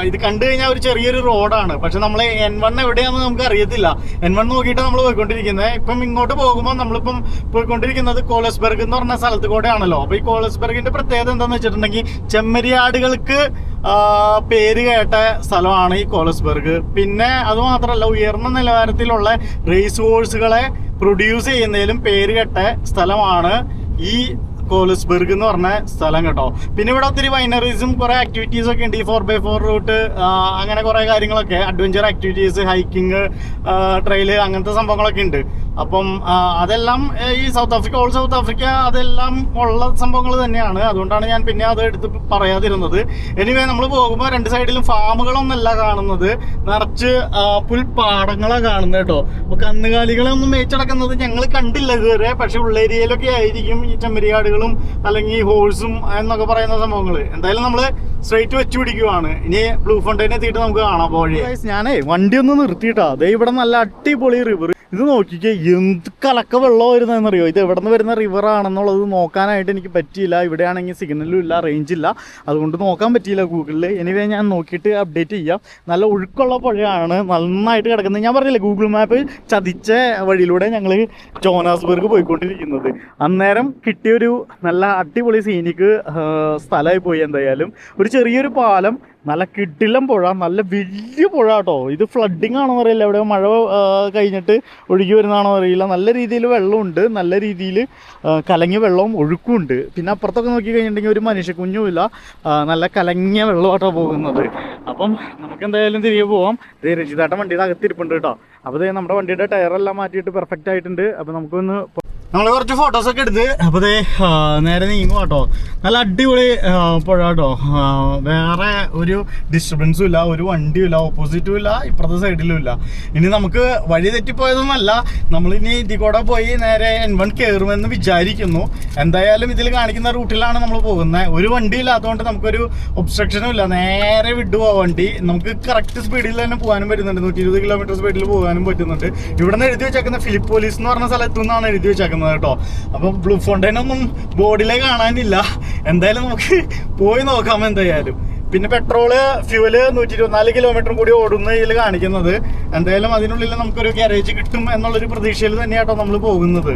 ഇത് കണ്ടു കഴിഞ്ഞാൽ ഒരു ചെറിയൊരു റോഡാണ്. പക്ഷെ നമ്മൾ N1 എവിടെയാണെന്ന് നമുക്ക് അറിയത്തില്ല. N1 നോക്കിയിട്ട് നമ്മൾ പോയിക്കൊണ്ടിരിക്കുന്നത്. ഇപ്പം ഇങ്ങോട്ട് പോകുമ്പോൾ നമ്മളിപ്പം പോയിക്കൊണ്ടിരിക്കുന്നത് കോളസ്ബർഗ് എന്ന് പറഞ്ഞ സ്ഥലത്ത് കൂടെ ആണല്ലോ. അപ്പോൾ ഈ കോളസ്ബർഗിന്റെ പ്രത്യേകത എന്താണെന്ന് വെച്ചിട്ടുണ്ടെങ്കിൽ ചെമ്മരിയാടുകൾക്ക് പേര് കേട്ട സ്ഥലമാണ് ഈ കോളസ്ബർഗ്. പിന്നെ അതുമാത്രമല്ല, ഉയർന്ന നിലവാരത്തിലുള്ള റേസ് ഹോഴ്സുകളെ പ്രൊഡ്യൂസ് ചെയ്യുന്നതിലും പേര് കേട്ട സ്ഥലമാണ് ഈ കോളസ്ബർഗ് എന്ന് പറഞ്ഞ സ്ഥലം കേട്ടോ. പിന്നെ ഇവിടെ ഒത്തിരി വൈനറീസും കുറെ ആക്ടിവിറ്റീസും ഒക്കെ ഉണ്ട്. ഈ 4x4 റൂട്ട്, അങ്ങനെ കുറെ കാര്യങ്ങളൊക്കെ, അഡ്വഞ്ചർ ആക്ടിവിറ്റീസ്, ഹൈക്കിങ്, ട്രെയില്, അങ്ങനത്തെ സംഭവങ്ങളൊക്കെ ഉണ്ട്. അപ്പം അതെല്ലാം ഈ ഓൾ സൗത്ത് ആഫ്രിക്ക അതെല്ലാം ഉള്ള സംഭവങ്ങൾ തന്നെയാണ്. അതുകൊണ്ടാണ് ഞാൻ പിന്നെ അത് എടുത്ത് പറയാതിരുന്നത്. എനിവേ നമ്മൾ പോകുമ്പോൾ 2 സൈഡിലും ഫാമുകളൊന്നല്ല കാണുന്നത്, നിറച്ച് പുൽപ്പാടങ്ങളാണ് കാണുന്നത് കേട്ടോ. അപ്പൊ കന്നുകാലികളൊന്നും മേച്ചടക്കുന്നത് ഞങ്ങൾ കണ്ടില്ല ഇതുവരെ. പക്ഷെ ഉള്ളേരിയയിലൊക്കെ ആയിരിക്കും ഈ ചെമ്മരിയാടുകൾ അല്ലെങ്കിൽ ഹോഴ്സും എന്നൊക്കെ പറയുന്ന സംഭവങ്ങൾ. എന്തായാലും നമ്മള് സ്ട്രൈറ്റ് വെച്ചു പിടിക്കുവാണ്. ഇനി ബ്ലൂ ഫൗണ്ടൈൻ എത്തിയിട്ട് നമുക്ക് കാണാം പോഴി. ഞാനേ വണ്ടി ഒന്ന് നിർത്തിയിട്ടാ. അതേ ഇവിടെ നല്ല അടിപൊളി റിവർ. ഇത് നോക്കിക്കേ, എന്ത് കലക്ക വെള്ളം വരുന്നതെന്നറിയോ. ഇത് എവിടെ നിന്ന് വരുന്ന റിവർ ആണെന്നുള്ളത് നോക്കാനായിട്ട് എനിക്ക് പറ്റിയില്ല. ഇവിടെയാണെങ്കിൽ സിഗ്നലും ഇല്ല, റേഞ്ച് ഇല്ല, അതുകൊണ്ട് നോക്കാൻ പറ്റിയില്ല ഗൂഗിളിൽ. എനിവേ ഞാൻ നോക്കിയിട്ട് അപ്ഡേറ്റ് ചെയ്യാം. നല്ല ഒഴുക്കുള്ള പുഴയാണ്, നന്നായിട്ട് കിടക്കുന്നത്. ഞാൻ പറഞ്ഞില്ലേ, ഗൂഗിൾ മാപ്പ് ചതിച്ച വഴിയിലൂടെ ഞങ്ങൾ ജോനാസ്ബർഗ് പോയിക്കൊണ്ടിരിക്കുന്നത്. അന്നേരം കിട്ടിയൊരു നല്ല അടിപൊളി സീനിക്ക് സ്ഥലമായി പോയി. എന്തായാലും ഒരു ചെറിയൊരു പാലം, നല്ല കിടിലം പുഴ, നല്ല വലിയ പുഴ കേട്ടോ. ഇത് ഫ്ലഡിങ് ആണോ അറിയില്ല, എവിടെ മഴ കഴിഞ്ഞിട്ട് ഒഴുകി വരുന്നതാണോ അറിയില്ല. നല്ല രീതിയിൽ വെള്ളമുണ്ട്, നല്ല രീതിയിൽ കലങ്ങിയ വെള്ളവും ഒഴുക്കുമുണ്ട്. പിന്നെ അപ്പുറത്തൊക്കെ നോക്കി കഴിഞ്ഞിട്ടുണ്ടെങ്കിൽ ഒരു മനുഷ്യക്കുഞ്ഞുമില്ല, നല്ല കലങ്ങിയ വെള്ളമായിട്ടോ പോകുന്നത്. അപ്പം നമുക്ക് എന്തായാലും തിരികെ പോവാം. രജിതാട്ട വണ്ടിയുടെ അകത്തിരിപ്പുണ്ട് കേട്ടോ. അപ്പോൾ നമ്മുടെ വണ്ടിയുടെ ടയറെല്ലാം മാറ്റിയിട്ട് പെർഫെക്റ്റ് ആയിട്ടുണ്ട്. അപ്പോൾ നമുക്കൊന്ന് നമ്മൾ കുറച്ച് ഫോട്ടോസൊക്കെ എടുത്ത് അപ്പോൾ നേരെ നീങ്ങും കേട്ടോ. നല്ല അടിപൊളി പുഴ കേട്ടോ. വേറെ ഒരു ഡിസ്റ്റർബൻസും ഇല്ല, ഒരു വണ്ടിയും ഇല്ല, ഓപ്പോസിറ്റും ഇല്ല, ഇപ്പുറത്തെ സൈഡിലും ഇല്ല. ഇനി നമുക്ക് വഴി തെറ്റിപ്പോയതൊന്നുമല്ല, നമ്മളിനി ഇതിൽ കൂടെ പോയി നേരെ N1 കയറുമെന്ന് വിചാരിക്കുന്നു. എന്തായാലും ഇതിൽ കാണിക്കുന്ന റൂട്ടിലാണ് നമ്മൾ പോകുന്നത്. ഒരു വണ്ടി ഇല്ലാത്തതുകൊണ്ട് നമുക്കൊരു ഒബ്സ്ട്രക്ഷനും ഇല്ല, നേരെ വിടുപോവാ വണ്ടി. നമുക്ക് കറക്റ്റ് സ്പീഡിൽ തന്നെ പോകാനും പറ്റുന്നുണ്ട്. 120 കിലോമീറ്റർ സ്പീഡിൽ പോകാനും പറ്റുന്നുണ്ട്. ഇവിടെ നിന്ന് എഴുതി വെച്ചേക്കുന്ന ഫിലിപ്പോലീസ് എന്ന് പറഞ്ഞ സ്ഥലത്തു നിന്നാണ് എഴുതി വെച്ചേക്കുന്നത് കേട്ടോ. അപ്പം ബ്ലൂ ഫൗണ്ടൈൻ ഒന്നും ബോർഡിലേ കാണാനില്ല. എന്തായാലും നമുക്ക് പോയി നോക്കാം എന്തായാലും. പിന്നെ പെട്രോള്, ഫ്യൂവല് 124 കിലോമീറ്ററും കൂടി ഓടുന്ന ഇതിൽ കാണിക്കുന്നത്. എന്തായാലും അതിനുള്ളിൽ നമുക്കൊരു ഗ്യാരേജ് കിട്ടും എന്നുള്ളൊരു പ്രതീക്ഷയിൽ തന്നെയാട്ടോ നമ്മൾ പോകുന്നത്.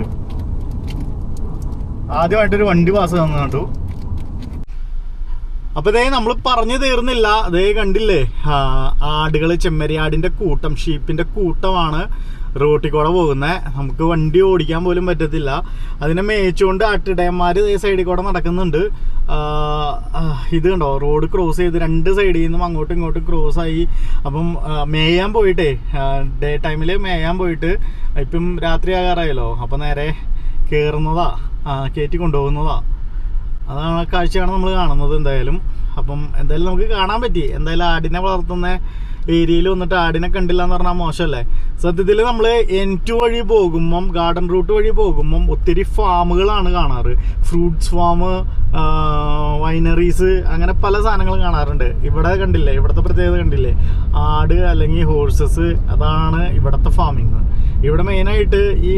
ആദ്യമായിട്ടൊരു വണ്ടി പാസ് തന്നു കേട്ടോ. അപ്പൊ ഇതേ നമ്മൾ പറഞ്ഞു തീർന്നില്ല. അതേ കണ്ടില്ലേ, ആടുകള്, ചെമ്മരിയാടിന്റെ കൂട്ടം, ഷീപ്പിന്റെ കൂട്ടമാണ് റോട്ടിൽ കൂടെ പോകുന്നത്. നമുക്ക് വണ്ടി ഓടിക്കാൻ പോലും പറ്റത്തില്ല. അതിനെ മേച്ചുകൊണ്ട് ആട്ടിടയന്മാർ ഈ സൈഡിൽ കൂടെ നടക്കുന്നുണ്ട്. ഇത് കണ്ടോ, റോഡ് ക്രോസ് ചെയ്ത് 2 സൈഡിൽ നിന്നും അങ്ങോട്ടും ഇങ്ങോട്ടും ക്രോസ് ആയി. അപ്പം മേയാൻ പോയിട്ടേ, ഡേ ടൈമിൽ മേയാൻ പോയിട്ട് ഇപ്പം രാത്രി ആകാറായല്ലോ. അപ്പം നേരെ കയറുന്നതാ, കയറ്റി കൊണ്ടുപോകുന്നതാ. അതാണ് കാഴ്ചയാണ് നമ്മൾ കാണുന്നത് എന്തായാലും. അപ്പം എന്തായാലും നമുക്ക് കാണാൻ പറ്റി. എന്തായാലും ആടിനെ വളർത്തുന്ന ഏരിയയിൽ വന്നിട്ട് ആടിനെ കണ്ടില്ല എന്ന് പറഞ്ഞാൽ മോശമല്ലേ. സത്യത്തിൽ നമ്മൾ N2 വഴി പോകുമ്പം, ഗാർഡൻ റൂട്ട് വഴി പോകുമ്പം ഒത്തിരി ഫാമുകളാണ് കാണാറ്. ഫ്രൂട്ട്സ് ഫാം, വൈനറീസ്, അങ്ങനെ പല സാധനങ്ങളും കാണാറുണ്ട്. ഇവിടെ കണ്ടില്ലേ, ഇവിടുത്തെ പ്രത്യേകത കണ്ടില്ലേ, ആട് അല്ലെങ്കിൽ ഹോഴ്സസ്, അതാണ് ഇവിടുത്തെ ഫാമിങ്. ഇവിടെ മെയിനായിട്ട് ഈ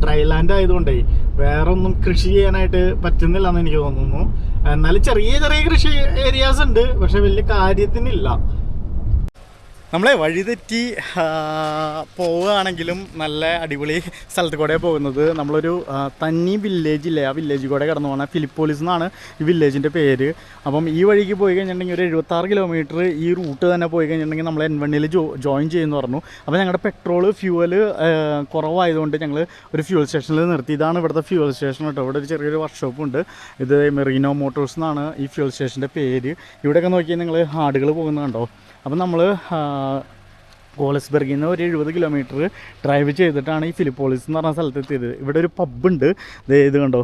ഡ്രൈ ലാൻഡ് ആയതുകൊണ്ടേ വേറെ ഒന്നും കൃഷി ചെയ്യാനായിട്ട് പറ്റുന്നില്ല എന്ന് എനിക്ക് തോന്നുന്നു. എന്നാലും ചെറിയ ചെറിയ കൃഷി ഏരിയാസ് ഉണ്ട്, പക്ഷെ വലിയ കാര്യത്തിനില്ല. നമ്മളെ വഴിതെറ്റി പോവുകയാണെങ്കിലും നല്ല അടിപൊളി സ്ഥലത്ത് കൂടെ പോകുന്നത്. നമ്മളൊരു തന്നി വില്ലേജില്ലേ, ആ വില്ലേജിൽ കൂടെ കടന്നു പോകുന്നത്. ഫിലിപ്പോളിസ് എന്നാണ് ഈ വില്ലേജിൻ്റെ പേര്. അപ്പം ഈ വഴിക്ക് പോയി കഴിഞ്ഞിട്ടുണ്ടെങ്കിൽ ഒരു 76 കിലോമീറ്റർ ഈ റൂട്ട് തന്നെ പോയി കഴിഞ്ഞിട്ടുണ്ടെങ്കിൽ നമ്മൾ N1 ജോയിൻ ചെയ്യുമെന്ന് പറഞ്ഞു. അപ്പോൾ ഞങ്ങളുടെ പെട്രോള്, ഫ്യൂവല് കുറവായതുകൊണ്ട് ഞങ്ങൾ ഒരു ഫ്യൂവൽ സ്റ്റേഷനിൽ നിർത്തി. ഇതാണ് ഇവിടുത്തെ ഫ്യൂവൽ സ്റ്റേഷൻ കേട്ടോ. ഇവിടെ ഒരു ചെറിയൊരു വർക്ക്ഷോപ്പുണ്ട്. ഇത് മെറീനോ മോട്ടോഴ്സ് എന്നാണ് ഈ ഫ്യൂവൽ സ്റ്റേഷൻ്റെ പേര്. ഇവിടെയൊക്കെ നോക്കിയാൽ നിങ്ങൾ ആടുകൾ പോകുന്നത് കണ്ടോ. അപ്പം നമ്മൾ കോളസ്ബർഗിൽ നിന്ന് ഒരു 70 കിലോമീറ്റർ ഡ്രൈവ് ചെയ്തിട്ടാണ് ഈ ഫിലിപ്പോളിസ് എന്ന് പറഞ്ഞ സ്ഥലത്ത് എത്തിയത്. ഇവിടെ ഒരു പബ്ബുണ്ട്, ഇത് കണ്ടോ,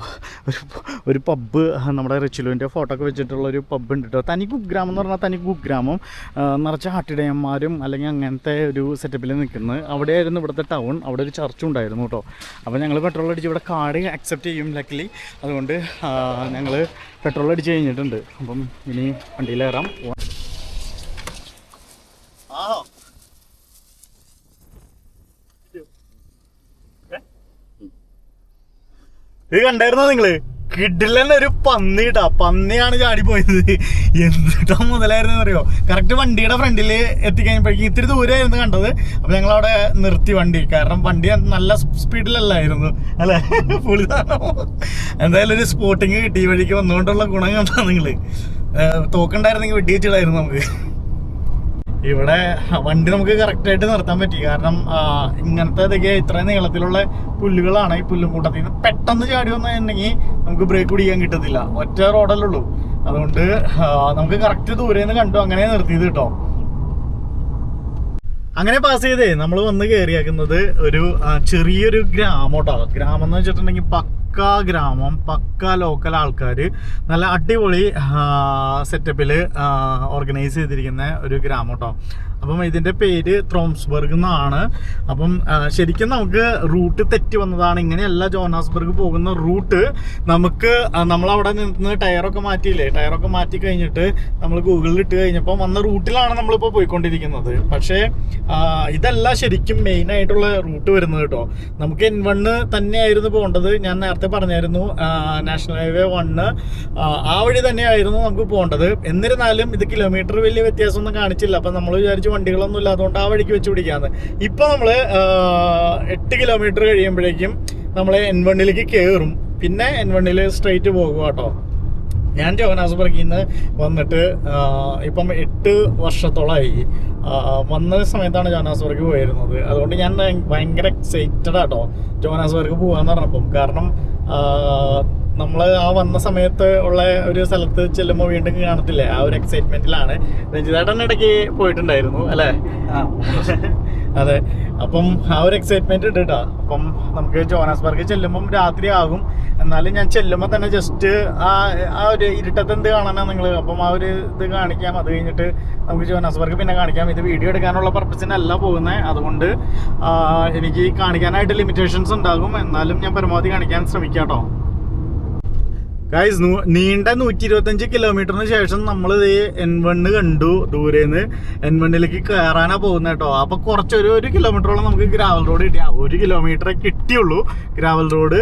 ഒരു പബ്ബ്, നമ്മുടെ റിച്ചിലുവിൻ്റെ ഫോട്ടോ ഒക്കെ വെച്ചിട്ടുള്ളൊരു പബ്ബുണ്ട് കേട്ടോ. തനി കുഗ്രാമം എന്ന് പറഞ്ഞാൽ തനി കുഗ്രാമം, നിറച്ച് ആട്ടിടയന്മാരും അല്ലെങ്കിൽ അങ്ങനത്തെ ഒരു സെറ്റപ്പിൽ നിൽക്കുന്നത്. അവിടെയായിരുന്നു ഇവിടുത്തെ ടൗൺ. അവിടെ ഒരു ചർച്ചും ഉണ്ടായിരുന്നു കേട്ടോ. അപ്പോൾ ഞങ്ങൾ പെട്രോൾ അടിച്ച്, ഇവിടെ കാർഡ് അക്സെപ്റ്റ് ചെയ്യും ലക്കിലി, അതുകൊണ്ട് ഞങ്ങൾ പെട്രോൾ അടിച്ച് കഴിഞ്ഞിട്ടുണ്ട്. അപ്പം ഇനി വണ്ടിയിലേറാം. ഇത് കണ്ടായിരുന്നോ നിങ്ങള്? കിഡിലെന്നെ ഒരു പന്നി കേട്ടാ, പന്നിയാണ് ചാടി പോയത്. എന്നിട്ടോ മുതലായിരുന്നു അറിയോ, കറക്റ്റ് വണ്ടിയുടെ ഫ്രണ്ടിൽ എത്തിക്കഴിഞ്ഞപ്പോഴേക്കും ഇത്തിരി ദൂരമായിരുന്നു കണ്ടത്. അപ്പൊ ഞങ്ങൾ അവിടെ നിർത്തി വണ്ടി, കാരണം വണ്ടി നല്ല സ്പീഡിലല്ലായിരുന്നു അല്ലെ, പുളിതാണോ. എന്തായാലും ഒരു സ്പോട്ടിങ് കിട്ടി ഈ വഴിക്ക് വന്നുകൊണ്ടുള്ള ഗുണം കണ്ടാ നിങ്ങള്. തോക്കുണ്ടായിരുന്നെങ്കിൽ വെട്ടി വെച്ചിടായിരുന്നു നമുക്ക്. ഇവിടെ വണ്ടി നമുക്ക് കറക്റ്റായിട്ട് നിർത്താൻ പറ്റി, കാരണം ഇങ്ങനത്തെ ഇത്രയും നീളത്തിലുള്ള പുല്ലുകളാണ്. ഈ പുല്ലും കൂട്ടത്തിൽ നിന്ന് പെട്ടെന്ന് ചാടി വന്നിട്ടുണ്ടെങ്കിൽ നമുക്ക് ബ്രേക്ക് പിടിക്കാൻ കിട്ടത്തില്ല, ഒറ്റ റോഡല്ലേ ഉള്ളൂ. അതുകൊണ്ട് നമുക്ക് കറക്റ്റ് ദൂരെ നിന്ന് കണ്ടു, അങ്ങനെ നിർത്തിയത് കേട്ടോ. അങ്ങനെ പാസ് ചെയ്തേ നമ്മൾ വന്ന് കയറിയാക്കുന്നത് ഒരു ചെറിയൊരു ഗ്രാമോട്ടോ. ഗ്രാമം എന്ന് വെച്ചിട്ടുണ്ടെങ്കിൽ പക്ക ഗ്രാമം, പക്ക ലോക്കൽ ആൾക്കാർ, നല്ല അടിപൊളി സെറ്റപ്പിൽ ഓർഗനൈസ് ചെയ്തിരിക്കുന്ന ഒരു ഗ്രാമോട്ടോ. അപ്പം ഇതിൻ്റെ പേര് ത്രോംസ്ബർഗ് എന്നാണ്. അപ്പം ശരിക്കും നമുക്ക് റൂട്ട് തെറ്റി വന്നതാണ്. ഇങ്ങനെയല്ല ജോനാസ്ബർഗ് പോകുന്ന റൂട്ട്. നമുക്ക് നമ്മളവിടെ നിന്ന് ടയറൊക്കെ മാറ്റിയില്ലേ, ടയറൊക്കെ മാറ്റി കഴിഞ്ഞിട്ട് നമ്മൾ ഗൂഗിളിൽ ഇട്ട് കഴിഞ്ഞപ്പോൾ വന്ന റൂട്ടിലാണ് നമ്മളിപ്പോൾ പോയിക്കൊണ്ടിരിക്കുന്നത്. പക്ഷേ ഇതല്ല ശരിക്കും മെയിനായിട്ടുള്ള റൂട്ട് വരുന്നത് കേട്ടോ. നമുക്ക് N1 തന്നെയായിരുന്നു പോകേണ്ടത്. ഞാൻ നേരത്തെ പറഞ്ഞായിരുന്നു നാഷണൽ ഹൈവേ 1 ആ വഴി തന്നെയായിരുന്നു നമുക്ക് പോകേണ്ടത്. എന്നിരുന്നാലും ഇത് കിലോമീറ്റർ വലിയ വ്യത്യാസമൊന്നും കാണിച്ചില്ല. അപ്പം നമ്മൾ വിചാരിച്ചു വണ്ടികളൊന്നും ഇല്ല, അതുകൊണ്ട് ആ വഴിക്ക് വെച്ച് പിടിക്കാന്ന്. ഇപ്പം നമ്മൾ 8 കിലോമീറ്റർ കഴിയുമ്പോഴേക്കും നമ്മൾ N1ലേക്ക് കയറും. പിന്നെ N1 സ്ട്രെയിറ്റ് പോകുക കേട്ടോ. ഞാൻ ജോനാസ്ബർഗിൽ നിന്ന് വന്നിട്ട് ഇപ്പം 8 വർഷത്തോളമായി. വന്ന സമയത്താണ് ജോനാസ്ബർഗ് പോയിരുന്നത്. അതുകൊണ്ട് ഞാൻ ഭയങ്കര എക്സൈറ്റഡ് ആട്ടോ ജോനാസ്ബർഗ് പോകാന്ന് പറഞ്ഞപ്പം. കാരണം നമ്മൾ ആ വന്ന സമയത്ത് ഉള്ള ഒരു സ്ഥലത്ത് ചെല്ലുമ്പോൾ വീണ്ടും കാണത്തില്ലേ, ആ ഒരു എക്സൈറ്റ്മെന്റിലാണ്. രഞ്ജിതേട്ടൻ ഇടയ്ക്ക് പോയിട്ടുണ്ടായിരുന്നു അല്ലേ? അതെ. അപ്പം ആ ഒരു എക്സൈറ്റ്മെന്റ് ഉണ്ട് കേട്ടോ. അപ്പം നമുക്ക് ജോനാസ്ബർഗ് ചെല്ലുമ്പം രാത്രി ആകും. എന്നാലും ഞാൻ ചെല്ലുമ്പോൾ തന്നെ ജസ്റ്റ് ആ ഒരു ഇരുട്ടത്ത് എന്ത് കാണാനാണ് നിങ്ങൾ. അപ്പം ആ ഒരു ഇത് കാണിക്കാം. അത് കഴിഞ്ഞിട്ട് നമുക്ക് ജോനാസ്ബർഗ് പിന്നെ കാണിക്കാം. ഇത് വീഡിയോ എടുക്കാനുള്ള പർപ്പസിനല്ല പോകുന്നത്. അതുകൊണ്ട് എനിക്ക് കാണിക്കാനായിട്ട് ലിമിറ്റേഷൻസ് ഉണ്ടാകും. എന്നാലും ഞാൻ പരമാവധി കാണിക്കാൻ ശ്രമിക്കാം കേട്ടോ. ഗൈസ്, നീണ്ട 125 കിലോമീറ്ററിന് ശേഷം നമ്മൾ N1 കണ്ടു ദൂരേന്ന്. N1ലേക്ക് കയറാനാ പോകുന്നത് കേട്ടോ. അപ്പൊ കുറച്ചൊരു 1 കിലോമീറ്ററോളം നമുക്ക് ഗ്രാവൽ റോഡ് കിട്ടിയ, 1 കിലോമീറ്ററേ കിട്ടിയുള്ളൂ ഗ്രാവൽ റോഡ്.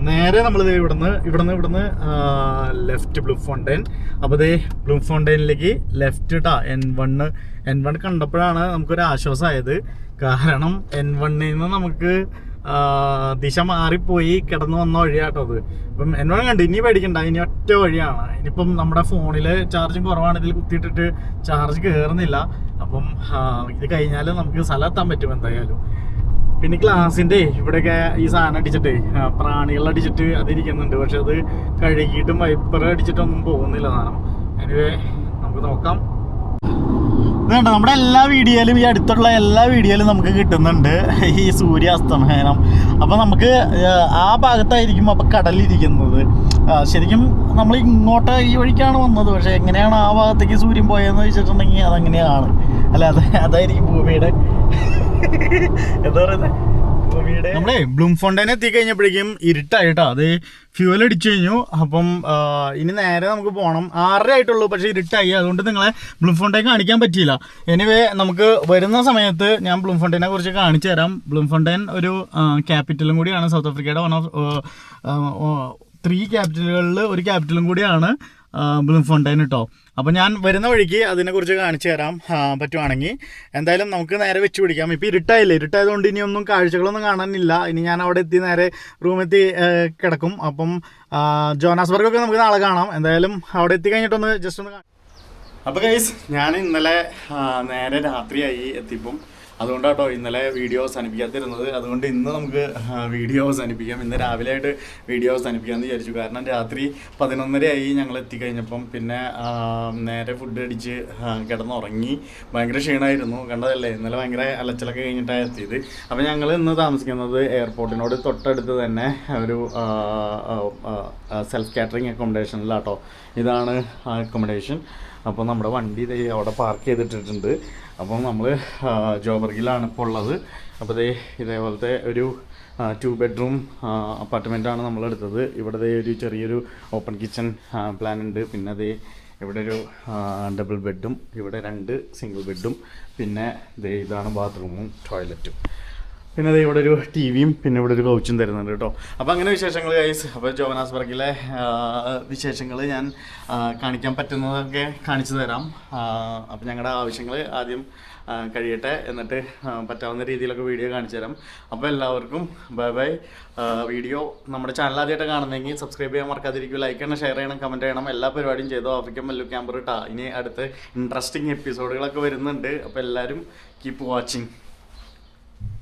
നേരെ നമ്മൾ ഇവിടുന്ന് ലെഫ്റ്റ് ബ്ലൂംഫോണ്ടെയിൻ. അപ്പോൾ ബ്ലൂംഫോണ്ടെയിനിലേക്ക് ലെഫ്റ്റ് കേട്ടോ. N1 കണ്ടപ്പോഴാണ് നമുക്കൊരു ആശ്വാസമായത്. കാരണം N1ൽ നിന്ന് നമുക്ക് ദിശ മാറിപ്പോയി കിടന്നു വന്ന വഴിയാട്ടോ അത്. ഇപ്പം N1 കണ്ടു, ഇനി പേടിക്കണ്ട, ഇനി ഒറ്റ വഴിയാണ്. ഇനിയിപ്പം നമ്മുടെ ഫോണിൽ ചാർജും കുറവാണ്, ഇതിൽ കുത്തിയിട്ടിട്ട് ചാർജ് കയറുന്നില്ല. അപ്പം ഇത് കഴിഞ്ഞാൽ നമുക്ക് സ്ഥലമെത്താൻ പറ്റും എന്തായാലും. പിന്നെ ഗ്ലാസിൻ്റെ ഇവിടെയൊക്കെ ഈ സാധനം അടിച്ചിട്ട് പ്രാണികളടിച്ചിട്ട് അതിരിക്കുന്നുണ്ട്. പക്ഷെ അത് കഴുകിയിട്ടും വൈപ്പർ അടിച്ചിട്ടൊന്നും പോകുന്നില്ല സാധനം. എനിവേ നമുക്ക് നോക്കാം. ഇതുണ്ട്, നമ്മുടെ എല്ലാ വീഡിയോയിലും, ഈ അടുത്തുള്ള എല്ലാ വീഡിയോയിലും നമുക്ക് കിട്ടുന്നുണ്ട് ഈ സൂര്യാസ്തമനം. അപ്പം നമുക്ക് ആ ഭാഗത്തായിരിക്കും അപ്പം കടലിരിക്കുന്നത്. ശരിക്കും നമ്മൾ ഇങ്ങോട്ട് ഈ വഴിക്കാണ് വന്നത്. പക്ഷെ എങ്ങനെയാണ് ആ ഭാഗത്തേക്ക് സൂര്യൻ പോയതെന്ന് വെച്ചിട്ടുണ്ടെങ്കിൽ അതങ്ങനെയാണ് അല്ല, അതായിരിക്കും ഭൂമിയുടെ എന്താ പറയുന്നത്, നമ്മളെ ബ്ലൂംഫോണ്ടെയിൻ എത്തിക്കഴിഞ്ഞപ്പോഴേക്കും ഇരുട്ടായിട്ടോ. അത് ഫ്യൂവൽ അടിച്ചു കഴിഞ്ഞു. അപ്പം ഇനി നേരെ നമുക്ക് പോകണം. 6:30 ആയിട്ടുള്ളൂ, പക്ഷേ ഇരുട്ടായി. അതുകൊണ്ട് നിങ്ങളെ ബ്ലൂംഫോണ്ടെയിൻ കാണിക്കാൻ പറ്റിയില്ല. എനിവേ നമുക്ക് വരുന്ന സമയത്ത് ഞാൻ ബ്ലൂംഫോണ്ടെയിനെ കുറിച്ച് കാണിച്ചു തരാം. ബ്ലൂംഫോണ്ടെയിൻ ഒരു ക്യാപിറ്റലും കൂടിയാണ്, സൗത്ത് ആഫ്രിക്കയുടെ 1 of 3 ക്യാപിറ്റലുകളിൽ ഒരു ക്യാപിറ്റലും കൂടിയാണ് ബ്ലൂംഫോണ്ടെയിൻ കേട്ടോ. അപ്പോൾ ഞാൻ വരുന്ന വഴിക്ക് അതിനെക്കുറിച്ച് കാണിച്ചു തരാം പറ്റുവാണെങ്കിൽ. എന്തായാലും നമുക്ക് നേരെ വെച്ച് പിടിക്കാം. ഇപ്പോൾ ഇരുട്ടായതുകൊണ്ട് ഇനിയൊന്നും കാഴ്ചകളൊന്നും കാണാനില്ല. ഇനി ഞാൻ അവിടെ എത്തി നേരെ റൂമെത്തി കിടക്കും. അപ്പം ജോനാസ്ബർഗൊക്കെ നമുക്ക് നാളെ കാണാം. എന്തായാലും അവിടെ എത്തി കഴിഞ്ഞിട്ടൊന്ന് ജസ്റ്റ് ഒന്ന് കാണാം. അപ്പോൾ ഗൈസ്, ഞാൻ ഇന്നലെ നേരെ രാത്രിയായി എത്തിയപ്പം. അതുകൊണ്ടാട്ടോ ഇന്നലെ വീഡിയോ അവസാനിപ്പിക്കാതിരുന്നത്. അതുകൊണ്ട് ഇന്ന് നമുക്ക് വീഡിയോ അവസാനിപ്പിക്കാം. ഇന്ന് രാവിലെ ആയിട്ട് വീഡിയോ അവസാനിപ്പിക്കാമെന്ന് വിചാരിച്ചു. കാരണം രാത്രി 11:30 ആയി ഞങ്ങൾ എത്തിക്കഴിഞ്ഞപ്പം. പിന്നെ നേരെ ഫുഡ് അടിച്ച് കിടന്നുറങ്ങി. ഭയങ്കര ക്ഷീണമായിരുന്നു, കണ്ടതല്ലേ. ഇന്നലെ ഭയങ്കര അലച്ചിലൊക്കെ കഴിഞ്ഞിട്ടാണ് എത്തിയത്. അപ്പോൾ ഞങ്ങൾ ഇന്ന് താമസിക്കുന്നത് എയർപോർട്ടിനോട് തൊട്ടടുത്ത് തന്നെ ഒരു സെൽഫ് കാറ്ററിംഗ് അക്കോമഡേഷനിലാട്ടോ. ഇതാണ് അക്കോമഡേഷൻ. അപ്പോൾ നമ്മുടെ വണ്ടി അവിടെ പാർക്ക് ചെയ്തിട്ടിട്ടുണ്ട്. അപ്പം നമ്മൾ ജോബർഗിലാണ് ഇപ്പോൾ ഉള്ളത്. അപ്പോൾ ഇതേപോലത്തെ ഒരു 2 bedroom അപ്പാർട്ട്മെൻറ്റാണ് നമ്മളെടുത്തത്. ഇവിടെ ഒരു ചെറിയൊരു ഓപ്പൺ കിച്ചൺ പ്ലാൻ ഉണ്ട്. പിന്നെ ഇവിടെ ഒരു ഡബിൾ ബെഡും, ഇവിടെ 2 സിംഗിൾ ബെഡും, പിന്നെ ഇതാണ് ബാത്റൂമും ടോയ്ലറ്റും. പിന്നെ അത് ഇവിടെ ഒരു ടി വിയും പിന്നെ ഇവിടെ ഒരു കൗച്ചും തരുന്നുണ്ട് കേട്ടോ. അപ്പോൾ അങ്ങനെ വിശേഷങ്ങൾ ഗൈസ്. അപ്പോൾ ജോഹന്നാസ്ബർഗിലെ വിശേഷങ്ങൾ ഞാൻ കാണിക്കാൻ പറ്റുന്നതൊക്കെ കാണിച്ചു തരാം. അപ്പോൾ ഞങ്ങളുടെ ആവശ്യങ്ങൾ ആദ്യം കഴിയട്ടെ, എന്നിട്ട് പറ്റാവുന്ന രീതിയിലൊക്കെ വീഡിയോ കാണിച്ചു തരാം. അപ്പോൾ എല്ലാവർക്കും ബൈ ബൈ. വീഡിയോ നമ്മുടെ ചാനൽ ആദ്യമായിട്ട് കാണുന്നെങ്കിൽ സബ്സ്ക്രൈബ് ചെയ്യാൻ മറക്കാതിരിക്കും. ലൈക്ക് ചെയ്യണം, ഷെയർ ചെയ്യണം, കമൻറ്റ് ചെയ്യണം. എല്ലാ പരിപാടിയും ചെയ്തോ. ആഫ്രിക്കൻ മല്ലു ക്യാമ്പർ ഇനി അടുത്ത് ഇൻട്രസ്റ്റിംഗ് എപ്പിസോഡുകളൊക്കെ വരുന്നുണ്ട്. അപ്പോൾ എല്ലാവരും കീപ്പ് വാച്ചിങ്.